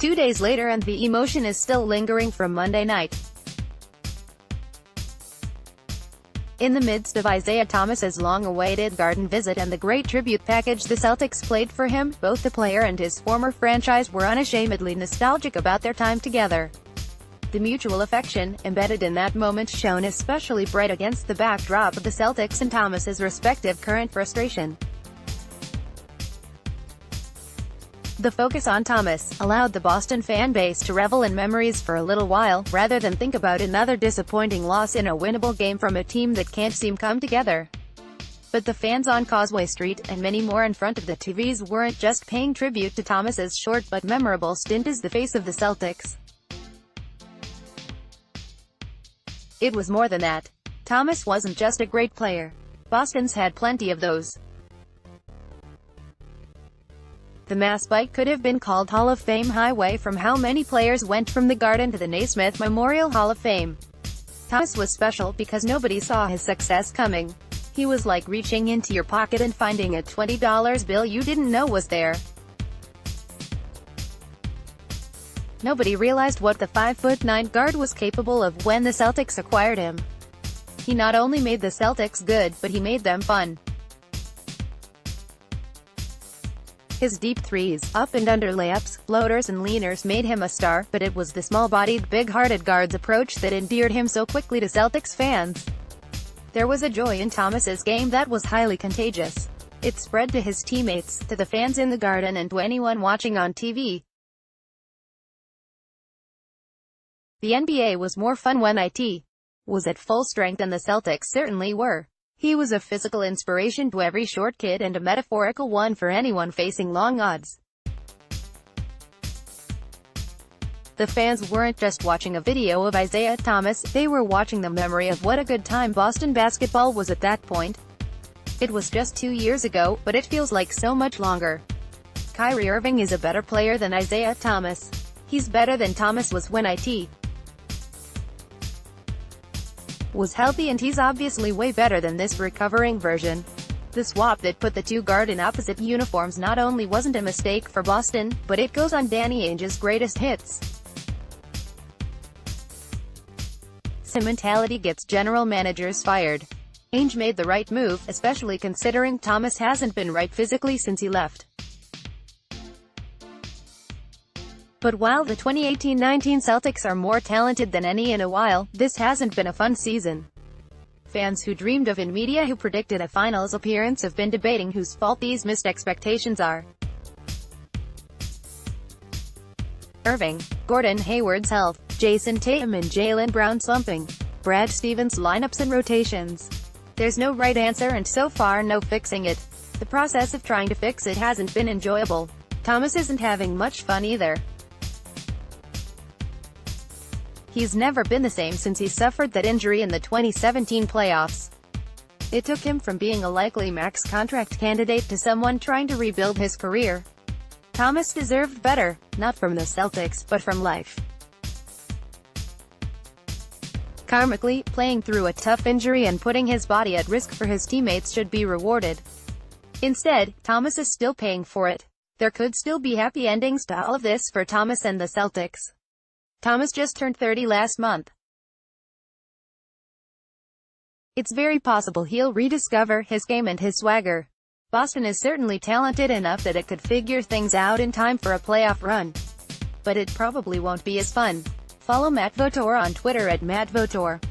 2 days later and the emotion is still lingering from Monday night. In the midst of Isaiah Thomas's long-awaited Garden visit and the great tribute package the Celtics played for him, both the player and his former franchise were unashamedly nostalgic about their time together. The mutual affection, embedded in that moment, shone especially bright against the backdrop of the Celtics and Thomas's respective current frustration. The focus on Thomas allowed the Boston fan base to revel in memories for a little while, rather than think about another disappointing loss in a winnable game from a team that can't seem come together. But the fans on Causeway Street, and many more in front of the TVs, weren't just paying tribute to Thomas's short but memorable stint as the face of the Celtics. It was more than that. Thomas wasn't just a great player. Boston's had plenty of those. The Mass Bike could have been called Hall of Fame Highway from how many players went from the Garden to the Naismith Memorial Hall of Fame. Thomas was special because nobody saw his success coming. He was like reaching into your pocket and finding a $20 bill you didn't know was there. Nobody realized what the 5'9" guard was capable of when the Celtics acquired him. He not only made the Celtics good, but he made them fun. His deep threes, up and under layups, floaters and leaners made him a star, but it was the small-bodied, big-hearted guard's approach that endeared him so quickly to Celtics fans. There was a joy in Thomas's game that was highly contagious. It spread to his teammates, to the fans in the Garden, and to anyone watching on TV. The NBA was more fun when it was at full strength, and the Celtics certainly were. He was a physical inspiration to every short kid and a metaphorical one for anyone facing long odds. The fans weren't just watching a video of Isaiah Thomas, they were watching the memory of what a good time Boston basketball was at that point. It was just 2 years ago, but it feels like so much longer. Kyrie Irving is a better player than Isaiah Thomas. He's better than Thomas was when it was healthy, and he's obviously way better than this recovering version. The swap that put the two guards in opposite uniforms not only wasn't a mistake for Boston, but it goes on Danny Ainge's greatest hits. Sentimentality gets general managers fired. Ainge made the right move, especially considering Thomas hasn't been right physically since he left. But while the 2018-19 Celtics are more talented than any in a while, this hasn't been a fun season. Fans who dreamed of and media who predicted a finals appearance have been debating whose fault these missed expectations are. Irving, Gordon Hayward's health, Jason Tatum and Jaylen Brown slumping, Brad Stevens' lineups and rotations. There's no right answer, and so far no fixing it. The process of trying to fix it hasn't been enjoyable. Thomas isn't having much fun either. He's never been the same since he suffered that injury in the 2017 playoffs. It took him from being a likely max contract candidate to someone trying to rebuild his career. Thomas deserved better, not from the Celtics, but from life. Karmically, playing through a tough injury and putting his body at risk for his teammates should be rewarded. Instead, Thomas is still paying for it. There could still be happy endings to all of this for Thomas and the Celtics. Thomas just turned 30 last month. It's very possible he'll rediscover his game and his swagger. Boston is certainly talented enough that it could figure things out in time for a playoff run. But it probably won't be as fun. Follow Matt Vautour on Twitter at @MattVautour.